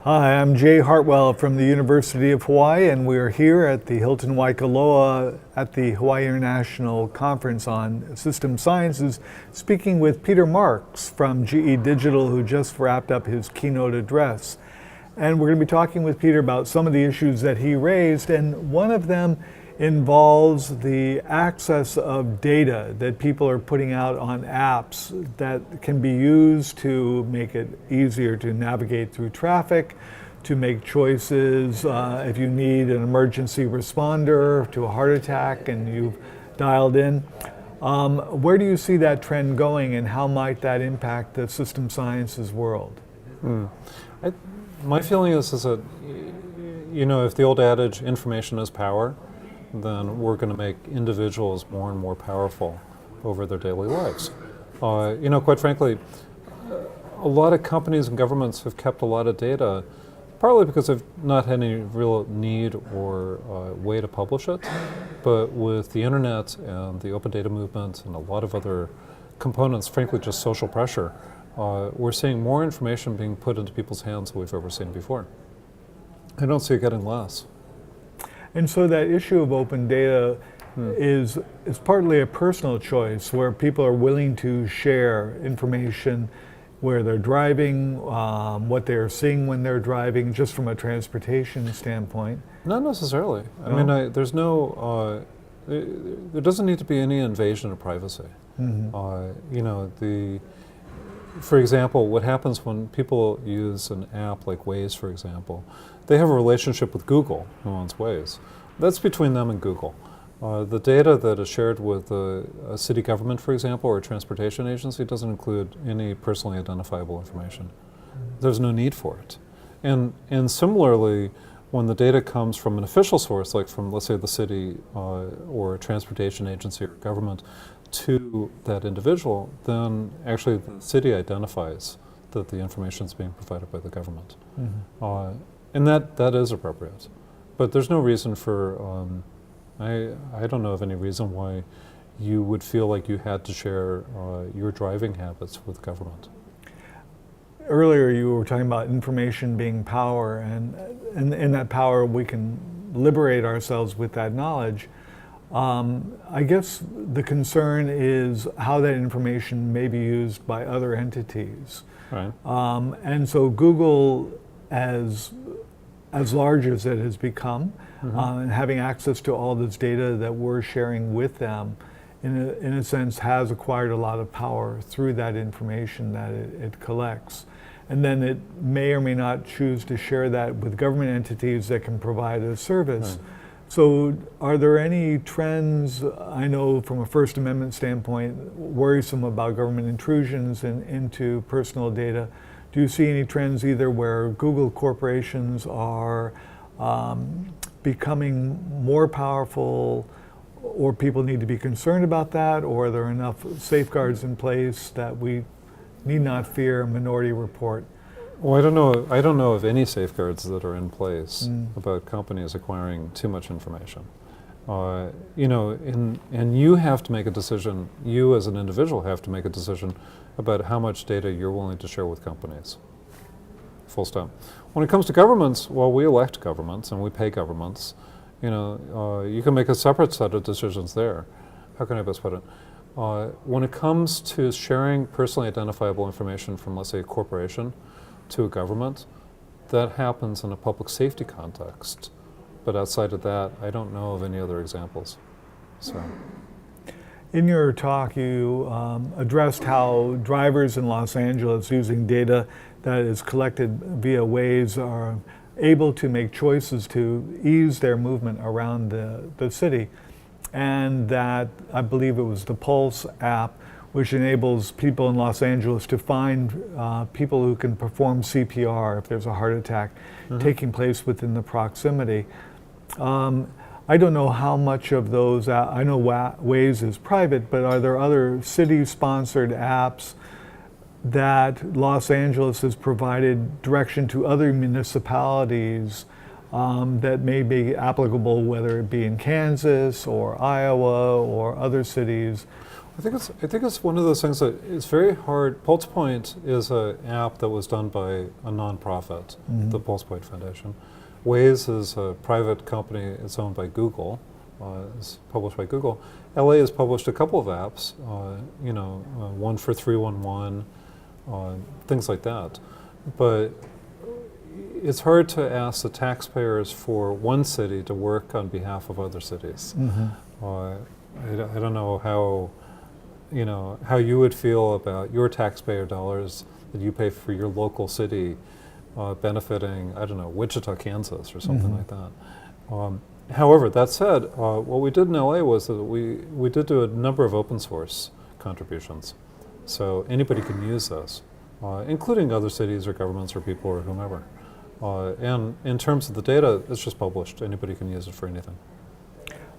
Hi, I'm Jay Hartwell from the University of Hawaii, and we're here at the Hilton Waikoloa at the Hawaii International Conference on System Sciences, speaking with Peter Marx from GE Digital, who just wrapped up his keynote address. And we're going to be talking with Peter about some of the issues that he raised, and one of them involves the access of data that people are putting out on apps that can be used to make it easier to navigate through traffic, to make choices if you need an emergency responder to a heart attack and you've dialed in. Where do you see that trend going, and how might that impact the system sciences world? My feeling is that, if the old adage, information is power, then we're going to make individuals more and more powerful over their daily lives. Quite frankly, a lot of companies and governments have kept a lot of data, partly because they've not had any real need or way to publish it, but with the internet and the open data movement and a lot of other components, frankly just social pressure, we're seeing more information being put into people's hands than we've ever seen before. I don't see it getting less. And so that issue of open data is partly a personal choice where people are willing to share information where they're driving, what they're seeing when they're driving, just from a transportation standpoint. Not necessarily. I mean, there's no, there doesn't need to be any invasion of privacy. For example, what happens when people use an app like Waze, for example, they have a relationship with Google, who owns Waze. That's between them and Google. The data that is shared with a city government, for example, or a transportation agency doesn't include any personally identifiable information. There's no need for it. And similarly, when the data comes from an official source, like from, let's say, the city or a transportation agency or government, to that individual, then actually the city identifies that the information is being provided by the government. And that is appropriate. But there's no reason for, I don't know of any reason why you would feel like you had to share your driving habits with government. Earlier you were talking about information being power, and in that power we can liberate ourselves with that knowledge. I guess the concern is how that information may be used by other entities. Right. And so Google, as large as it has become, and having access to all this data that we're sharing with them, in a sense has acquired a lot of power through that information that it collects. And then it may or may not choose to share that with government entities that can provide a service. Right. So are there any trends, I know from a First Amendment standpoint, worrisome about government intrusions into personal data? Do you see any trends either where Google corporations are becoming more powerful, or people need to be concerned about that, or are there enough safeguards in place that we need not fear a Minority Report? Well, I don't know of any safeguards that are in place about companies acquiring too much information. And you have to make a decision, you as an individual have to make a decision about how much data you're willing to share with companies. Full stop. When it comes to governments, well, we elect governments and we pay governments. You can make a separate set of decisions there. How can I best put it? When it comes to sharing personally identifiable information from, let's say, a corporation to a government, that happens in a public safety context. But outside of that, I don't know of any other examples. So. In your talk, you addressed how drivers in Los Angeles using data that is collected via Waze are able to make choices to ease their movement around the city. And that, I believe it was the Pulse app, which enables people in Los Angeles to find people who can perform CPR if there's a heart attack taking place within the proximity. I don't know how much of those, I know Waze is private, but are there other city-sponsored apps that Los Angeles has provided direction to other municipalities that may be applicable, whether it be in Kansas or Iowa or other cities? I think it's one of those things that it's very hard. PulsePoint is an app that was done by a nonprofit, the PulsePoint Foundation. Waze is a private company. It's owned by Google. It's published by Google. LA has published a couple of apps. One for 311, things like that. But it's hard to ask the taxpayers for one city to work on behalf of other cities. I don't know how you would feel about your taxpayer dollars that you pay for your local city benefiting, I don't know, Wichita, Kansas or something like that. However, that said, what we did in LA was that we did do a number of open source contributions. So anybody can use this, including other cities or governments or people or whomever. And in terms of the data, it's just published. Anybody can use it for anything.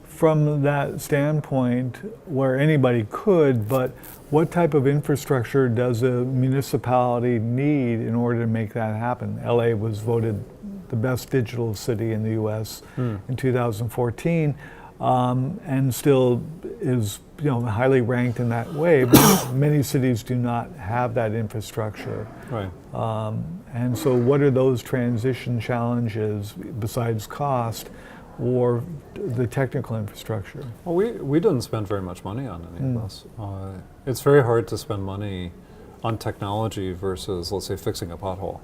From that standpoint, where anybody could, but what type of infrastructure does a municipality need in order to make that happen? LA was voted the best digital city in the US in 2014, and still is highly ranked in that way. But many cities do not have that infrastructure. Right. And so what are those transition challenges besides cost or the technical infrastructure? Well, we didn't spend very much money on any of this. It's very hard to spend money on technology versus, let's say, fixing a pothole.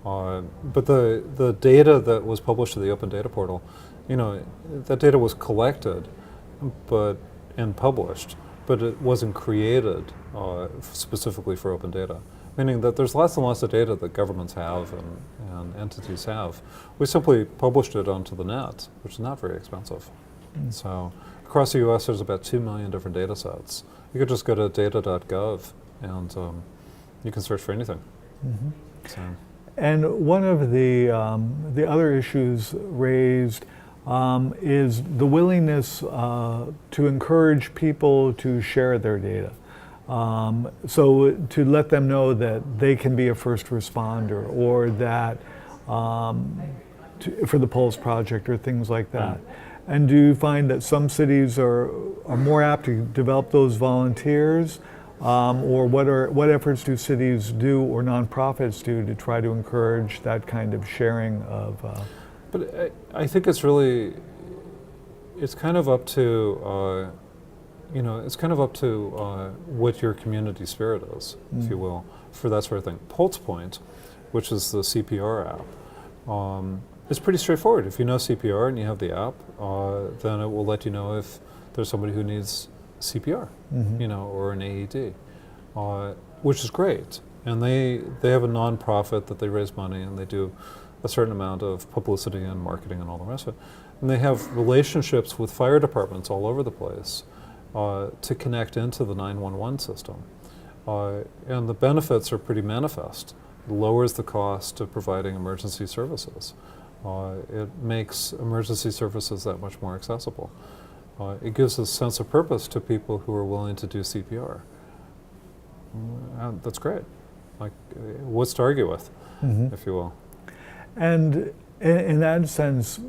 But the data that was published to the Open Data Portal, that data was collected and published, but it wasn't created specifically for open data. Meaning that there's lots and lots of data that governments have and entities have. We simply published it onto the net, which is not very expensive. So across the US, there's about 2 million different data sets. You could just go to data.gov and you can search for anything. So. And one of the other issues raised is the willingness to encourage people to share their data. So to let them know that they can be a first responder, or that for the Pulse Project or things like that. And do you find that some cities are more apt to develop those volunteers, or what efforts do cities do or nonprofits do to try to encourage that kind of sharing of? But I think it's kind of up to. It's kind of up to what your community spirit is, if you will, for that sort of thing. PulsePoint, which is the CPR app, is pretty straightforward. If you know CPR and you have the app, then it will let you know if there's somebody who needs CPR, or an AED, which is great. And they have a nonprofit that they raise money and they do a certain amount of publicity and marketing and all the rest of it. And they have relationships with fire departments all over the place. To connect into the 911 system. And the benefits are pretty manifest. It lowers the cost of providing emergency services. It makes emergency services that much more accessible. It gives a sense of purpose to people who are willing to do CPR. That's great. What's to argue with, if you will? And in that sense,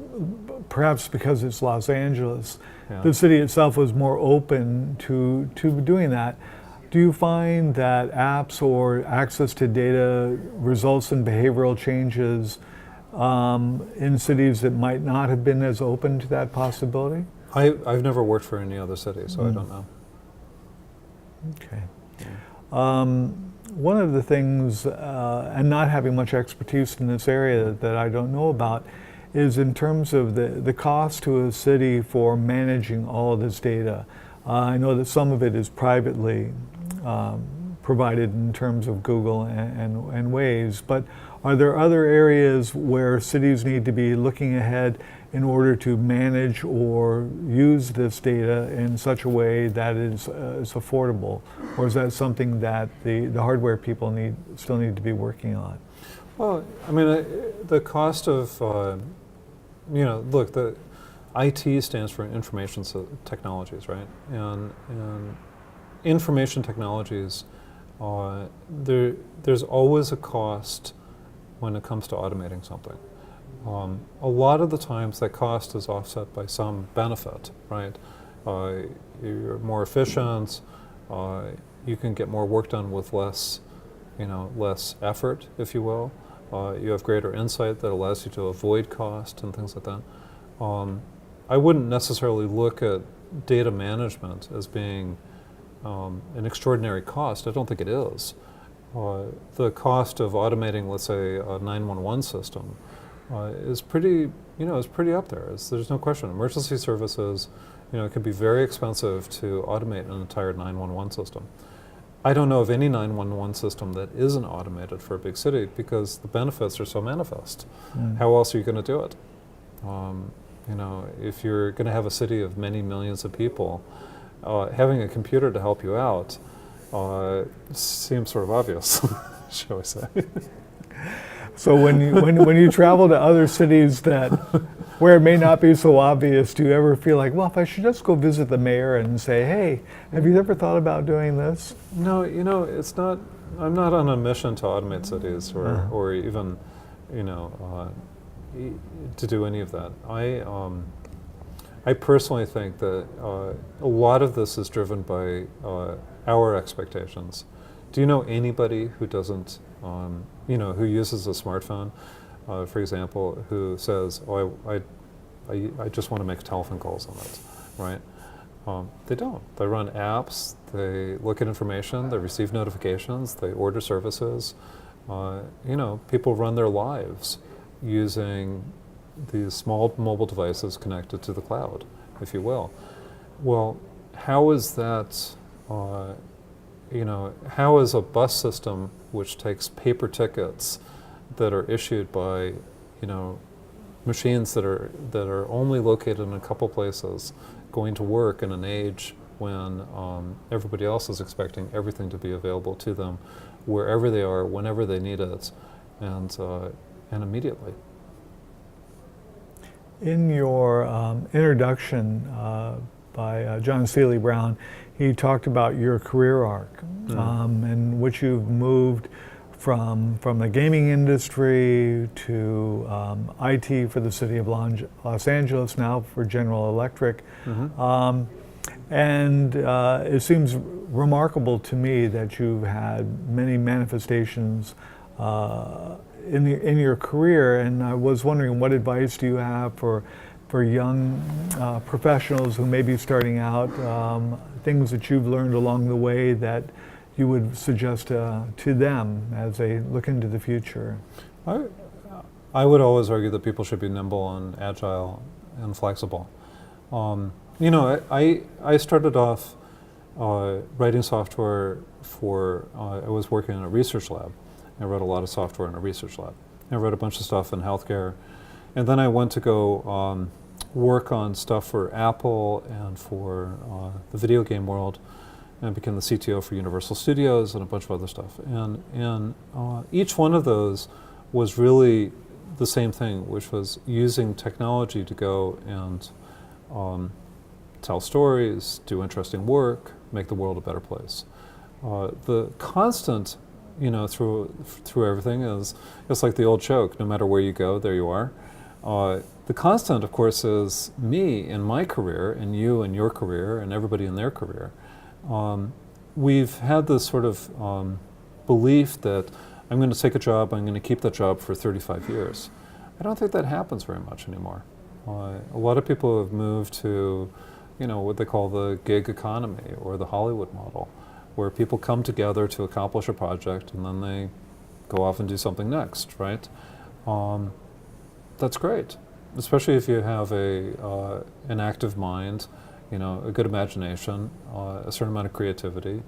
perhaps because it's Los Angeles, the city itself was more open to doing that. Do you find that apps or access to data results in behavioral changes in cities that might not have been as open to that possibility? I've never worked for any other city, so I don't know. Okay. One of the things, and not having much expertise in this area that I don't know about, is in terms of the cost to a city for managing all of this data. I know that some of it is privately provided in terms of Google and Waze, but are there other areas where cities need to be looking ahead in order to manage or use this data in such a way that is affordable? Or is that something that the hardware people still need to be working on? Well, I mean, the cost of, look, the IT stands for information technologies, right? And information technologies, there's always a cost when it comes to automating something. A lot of the times that cost is offset by some benefit, right? You're more efficient, you can get more work done with less, less effort, if you will. You have greater insight that allows you to avoid cost and things like that. I wouldn't necessarily look at data management as being an extraordinary cost. I don't think it is. The cost of automating, let's say, a 911 system is pretty, is pretty up there. There's no question. Emergency services, it can be very expensive to automate an entire 911 system. I don't know of any 911 system that isn't automated for a big city because the benefits are so manifest. How else are you going to do it? If you're going to have a city of many millions of people, having a computer to help you out seems sort of obvious, shall we say. So when you travel to other cities where it may not be so obvious, do you ever feel like, well, if I should just go visit the mayor and say, hey, have you ever thought about doing this? No, it's not. I'm not on a mission to automate cities or even, to do any of that. I personally think that a lot of this is driven by our expectations. Do you know anybody who doesn't, who uses a smartphone, for example, who says, "Oh, I just want to make telephone calls on it," right? They don't. They run apps. They look at information. They receive notifications. They order services. People run their lives using these small mobile devices connected to the cloud, if you will. Well, how is that? How is a bus system which takes paper tickets that are issued by, machines that are only located in a couple places going to work in an age when everybody else is expecting everything to be available to them wherever they are, whenever they need it, and immediately. In your introduction by John Seeley Brown, he talked about your career arc, in which you've moved from the gaming industry to IT for the city of Los Angeles, now for General Electric. And it seems remarkable to me that you've had many manifestations in your career, and I was wondering, what advice do you have for young professionals who may be starting out, things that you've learned along the way that you would suggest to them as they look into the future? I would always argue that people should be nimble and agile and flexible. I started off writing software I was working in a research lab. I wrote a lot of software in a research lab. I wrote a bunch of stuff in healthcare. And then I went to go work on stuff for Apple and for the video game world, and became the CTO for Universal Studios and a bunch of other stuff. And each one of those was really the same thing, which was using technology to go and tell stories, do interesting work, make the world a better place. The constant, through everything is, it's like the old joke, no matter where you go, there you are. The constant, of course, is me in my career, and you in your career, and everybody in their career. We've had this sort of belief that I'm going to take a job, I'm going to keep that job for 35 years. I don't think that happens very much anymore. A lot of people have moved to, what they call the gig economy or the Hollywood model, where people come together to accomplish a project and then they go off and do something next, right? That's great, especially if you have an active mind, a good imagination, a certain amount of creativity,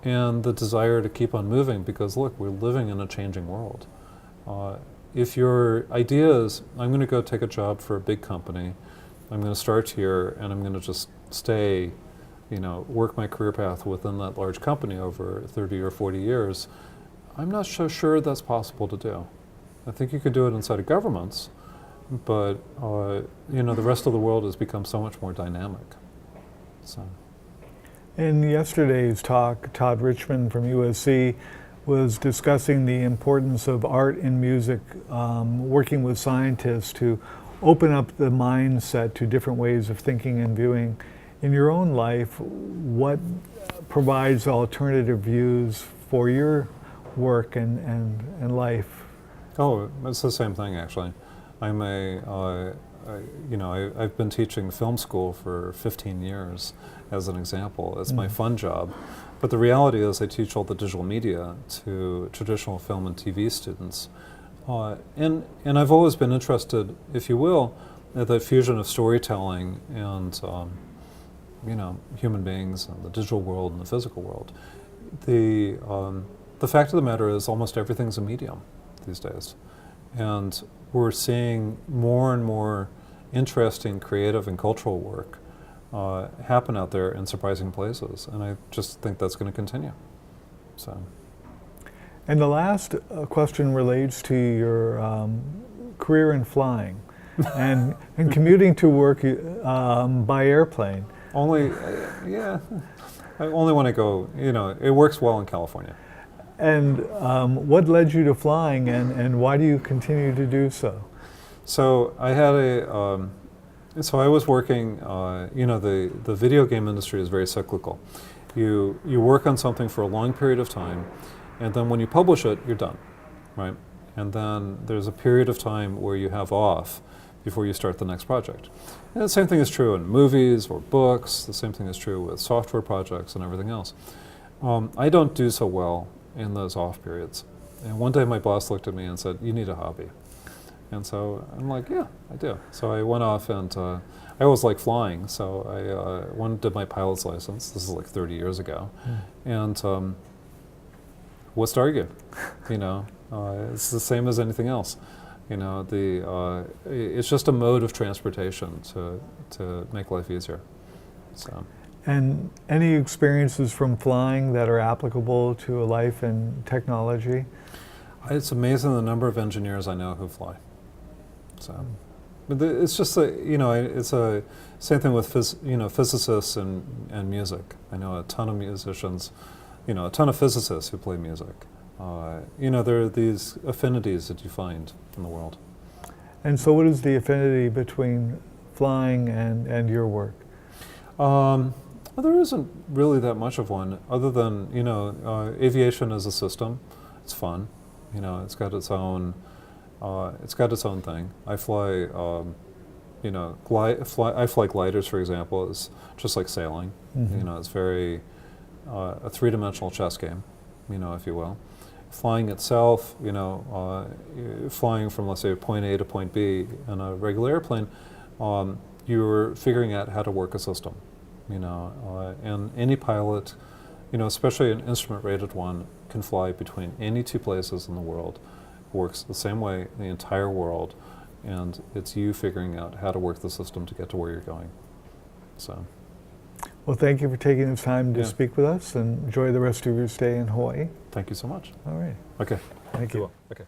and the desire to keep on moving, because look, we're living in a changing world. If your idea is, I'm going to go take a job for a big company, I'm going to start here and I'm going to just stay, work my career path within that large company over 30 or 40 years, I'm not so sure that's possible to do. I think you could do it inside of governments, but the rest of the world has become so much more dynamic. So. In yesterday's talk, Todd Richmond from USC was discussing the importance of art and music, working with scientists to open up the mindset to different ways of thinking and viewing. In your own life, what provides alternative views for your work and life? Oh, it's the same thing actually. I'm I've been teaching film school for 15 years as an example. It's my fun job. But the reality is I teach all the digital media to traditional film and TV students. And I've always been interested, if you will, at the fusion of storytelling and human beings and the digital world and the physical world. The fact of the matter is almost everything's a medium these days. And we're seeing more and more interesting creative and cultural work happen out there in surprising places. And I just think that's going to continue. So. And the last question relates to your career in flying and commuting to work by airplane. Only, only when I go, it works well in California. And what led you to flying, and why do you continue to do so? So I had so I was working, the video game industry is very cyclical. You work on something for a long period of time, and then when you publish it, you're done, right? And then there's a period of time where you have off before you start the next project. And the same thing is true in movies or books. The same thing is true with software projects and everything else. I don't do so well in those off periods. And one day my boss looked at me and said, "You need a hobby." And so I'm like, "Yeah, I do." So I went off and I always liked flying. So I went and did my pilot's license. This is like 30 years ago. And what's to argue? It's the same as anything else. It's just a mode of transportation to make life easier. So. And any experiences from flying that are applicable to a life in technology? It's amazing the number of engineers I know who fly. So, but it's just it's a same thing with physicists and music. I know a ton of musicians, a ton of physicists who play music. There are these affinities that you find in the world. And so what is the affinity between flying and your work? Well, there isn't really that much of one, other than, aviation as a system. It's fun. It's got its own thing. I fly, I fly gliders, for example. It's just like sailing. It's very, a three-dimensional chess game, if you will. Flying itself, flying from, let's say, point A to point B in a regular airplane, you're figuring out how to work a system, and any pilot, especially an instrument-rated one, can fly between any two places in the world. It works the same way in the entire world, and it's you figuring out how to work the system to get to where you're going. So. Well, thank you for taking the time to speak with us, and enjoy the rest of your stay in Hawaii. Thank you so much. All right. Okay. Thank you. Okay.